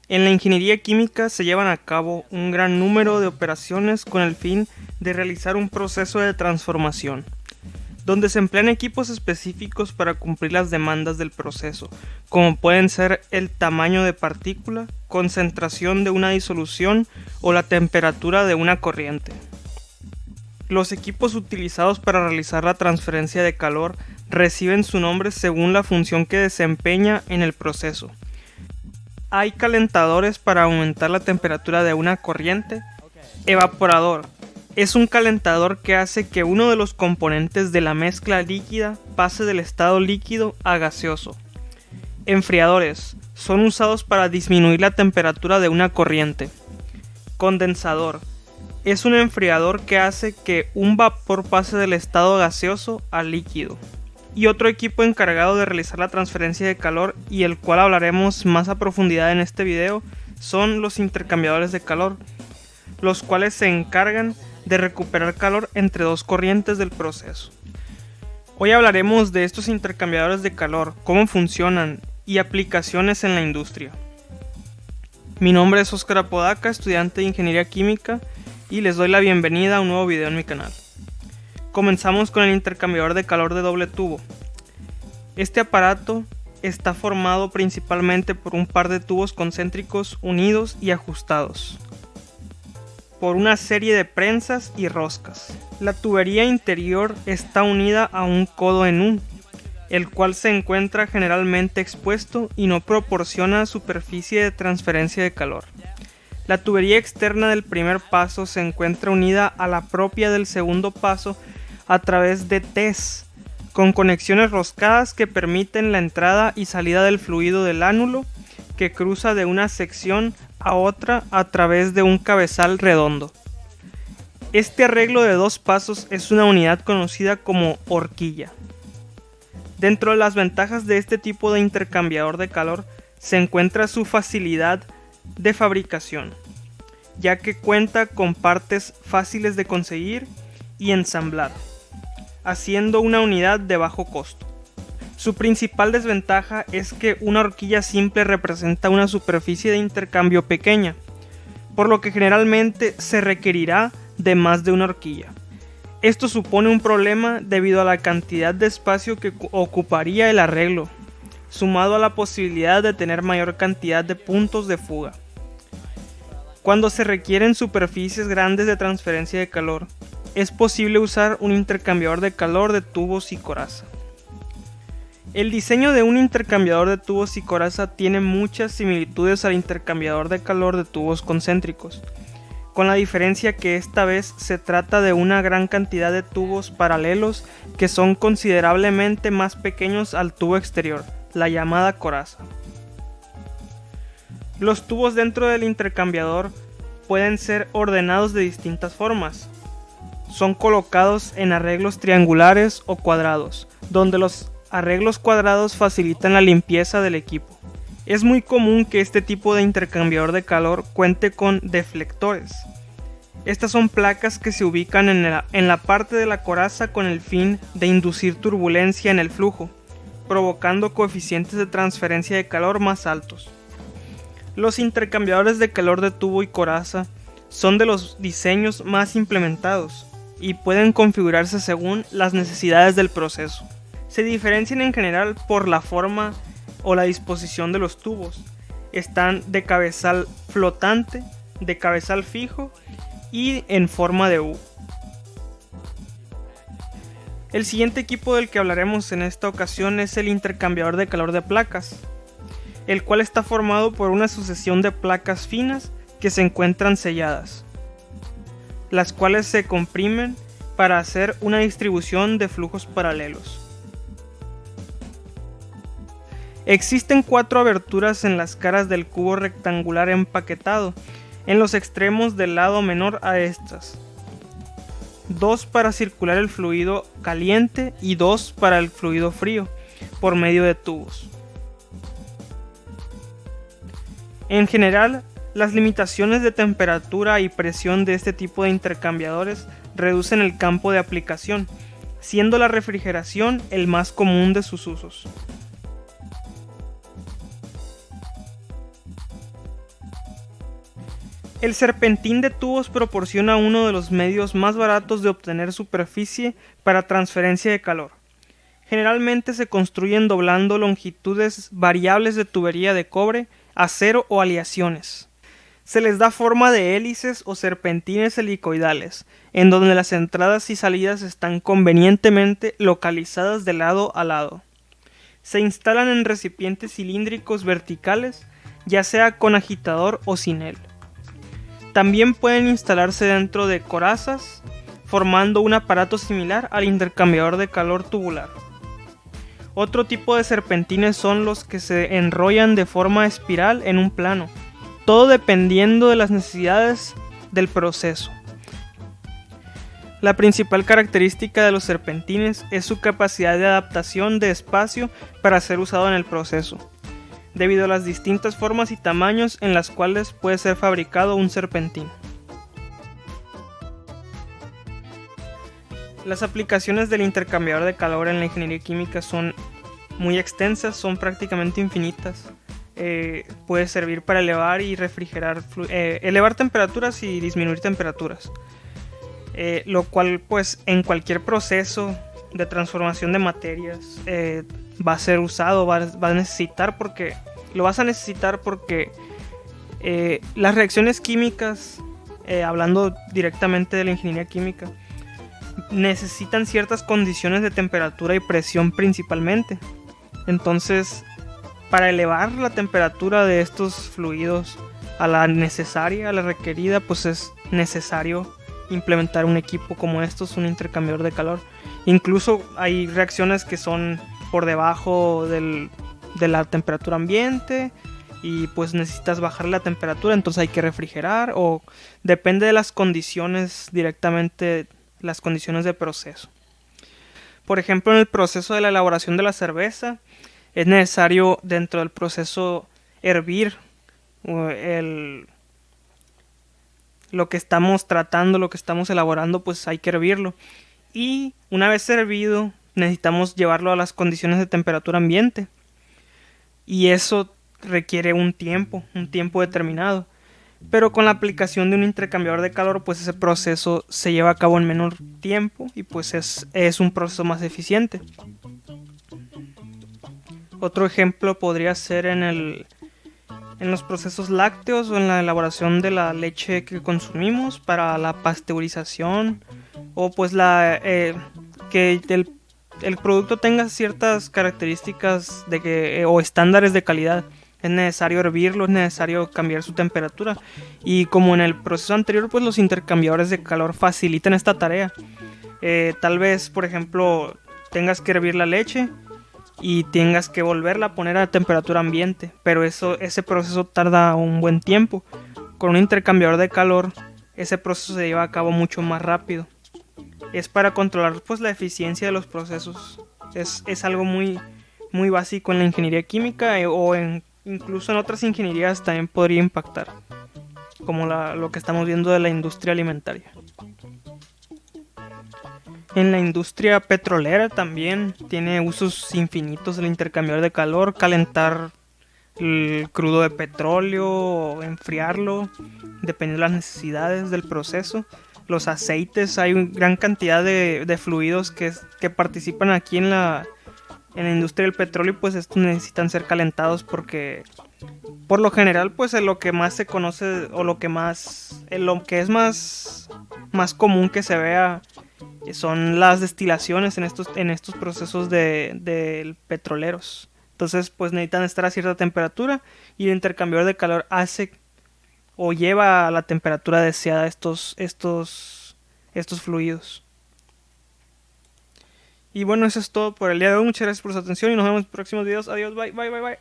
En la ingeniería química se llevan a cabo un gran número de operaciones con el fin de realizar un proceso de transformación, donde se emplean equipos específicos para cumplir las demandas del proceso, como pueden ser el tamaño de partícula, concentración de una disolución o la temperatura de una corriente. Los equipos utilizados para realizar la transferencia de calor reciben su nombre según la función que desempeña en el proceso. Hay calentadores para aumentar la temperatura de una corriente. Evaporador. Es un calentador que hace que uno de los componentes de la mezcla líquida pase del estado líquido a gaseoso. Enfriadores. Son usados para disminuir la temperatura de una corriente. Condensador. Es un enfriador que hace que un vapor pase del estado gaseoso al líquido. Y otro equipo encargado de realizar la transferencia de calor, y el cual hablaremos más a profundidad en este video, son los intercambiadores de calor, los cuales se encargan de recuperar calor entre dos corrientes del proceso. Hoy hablaremos de estos intercambiadores de calor, cómo funcionan y aplicaciones en la industria. Mi nombre es Óscar Apodaca, estudiante de Ingeniería Química, y les doy la bienvenida a un nuevo video en mi canal. Comenzamos con el intercambiador de calor de doble tubo. Este aparato está formado principalmente por un par de tubos concéntricos unidos y ajustados por una serie de prensas y roscas. La tubería interior está unida a un codo en U, el cual se encuentra generalmente expuesto y no proporciona superficie de transferencia de calor. La tubería externa del primer paso se encuentra unida a la propia del segundo paso a través de Ts, con conexiones roscadas que permiten la entrada y salida del fluido del ánulo, que cruza de una sección a otra a través de un cabezal redondo. Este arreglo de dos pasos es una unidad conocida como horquilla. Dentro de las ventajas de este tipo de intercambiador de calor se encuentra su facilidad de fabricación, ya que cuenta con partes fáciles de conseguir y ensamblar, haciendo una unidad de bajo costo. Su principal desventaja es que una horquilla simple representa una superficie de intercambio pequeña, por lo que generalmente se requerirá de más de una horquilla. Esto supone un problema debido a la cantidad de espacio que ocuparía el arreglo, sumado a la posibilidad de tener mayor cantidad de puntos de fuga. Cuando se requieren superficies grandes de transferencia de calor, es posible usar un intercambiador de calor de tubos y coraza. El diseño de un intercambiador de tubos y coraza tiene muchas similitudes al intercambiador de calor de tubos concéntricos, con la diferencia que esta vez se trata de una gran cantidad de tubos paralelos que son considerablemente más pequeños al tubo exterior, la llamada coraza. Los tubos dentro del intercambiador pueden ser ordenados de distintas formas. Son colocados en arreglos triangulares o cuadrados, donde los arreglos cuadrados facilitan la limpieza del equipo. Es muy común que este tipo de intercambiador de calor cuente con deflectores. Estas son placas que se ubican en la parte de la coraza con el fin de inducir turbulencia en el flujo, provocando coeficientes de transferencia de calor más altos. Los intercambiadores de calor de tubo y coraza son de los diseños más implementados y pueden configurarse según las necesidades del proceso. Se diferencian en general por la forma o la disposición de los tubos. Están de cabezal flotante, de cabezal fijo y en forma de U. El siguiente equipo del que hablaremos en esta ocasión es el intercambiador de calor de placas, el cual está formado por una sucesión de placas finas que se encuentran selladas, las cuales se comprimen para hacer una distribución de flujos paralelos. Existen 4 aberturas en las caras del cubo rectangular empaquetado, en los extremos del lado menor a estas. 2 para circular el fluido caliente y 2 para el fluido frío, por medio de tubos. En general, las limitaciones de temperatura y presión de este tipo de intercambiadores reducen el campo de aplicación, siendo la refrigeración el más común de sus usos. El serpentín de tubos proporciona uno de los medios más baratos de obtener superficie para transferencia de calor. Generalmente se construyen doblando longitudes variables de tubería de cobre, acero o aleaciones. Se les da forma de hélices o serpentines helicoidales, en donde las entradas y salidas están convenientemente localizadas de lado a lado. Se instalan en recipientes cilíndricos verticales, ya sea con agitador o sin él. También pueden instalarse dentro de corazas, formando un aparato similar al intercambiador de calor tubular. Otro tipo de serpentines son los que se enrollan de forma espiral en un plano, todo dependiendo de las necesidades del proceso. La principal característica de los serpentines es su capacidad de adaptación de espacio para ser usado en el proceso, debido a las distintas formas y tamaños en las cuales puede ser fabricado un serpentín. Las aplicaciones del intercambiador de calor en la ingeniería química son muy extensas, son prácticamente infinitas. Puede servir para elevar y refrigerar, elevar temperaturas y disminuir temperaturas. Lo cual pues en cualquier proceso de transformación de materias va a ser usado, va a necesitar porque lo vas a necesitar porque las reacciones químicas, hablando directamente de la ingeniería química, necesitan ciertas condiciones de temperatura y presión principalmente. Entonces, para elevar la temperatura de estos fluidos a la necesaria, a la requerida, pues es necesario implementar un equipo como estos, un intercambiador de calor. Incluso hay reacciones que son por debajo de la temperatura ambiente y pues necesitas bajar la temperatura, entonces hay que refrigerar, o depende de las condiciones directamente, las condiciones de proceso. Por ejemplo, en el proceso de la elaboración de la cerveza es necesario dentro del proceso hervir lo que estamos tratando, lo que estamos elaborando, pues hay que hervirlo. Y una vez servido, necesitamos llevarlo a las condiciones de temperatura ambiente. Y eso requiere un tiempo determinado. Pero con la aplicación de un intercambiador de calor, pues ese proceso se lleva a cabo en menor tiempo y pues es un proceso más eficiente. Otro ejemplo podría ser en los procesos lácteos o en la elaboración de la leche que consumimos para la pasteurización, o pues que el producto tenga ciertas características o estándares de calidad. Es necesario hervirlo, es necesario cambiar su temperatura, y como en el proceso anterior, pues los intercambiadores de calor facilitan esta tarea. Tal vez, por ejemplo, tengas que hervir la leche y tengas que volverla a poner a temperatura ambiente, pero ese proceso tarda un buen tiempo. Con un intercambiador de calor, ese proceso se lleva a cabo mucho más rápido. Es para controlar pues la eficiencia de los procesos. Es algo muy, muy básico en la ingeniería química, incluso en otras ingenierías también podría impactar, como lo que estamos viendo de la industria alimentaria. En la industria petrolera también tiene usos infinitos el intercambiador de calor, calentar el crudo de petróleo o enfriarlo, dependiendo de las necesidades del proceso. Los aceites, hay una gran cantidad de fluidos que participan aquí en la industria del petróleo, y pues estos necesitan ser calentados porque por lo general pues lo que más se conoce o lo que es más común que se vea son las destilaciones en estos procesos de petroleros. Entonces pues necesitan estar a cierta temperatura, y el intercambiador de calor hace o lleva a la temperatura deseada estos fluidos. Y bueno, eso es todo por el día de hoy. Muchas gracias por su atención y nos vemos en próximos videos. Adiós, bye, bye, bye, bye.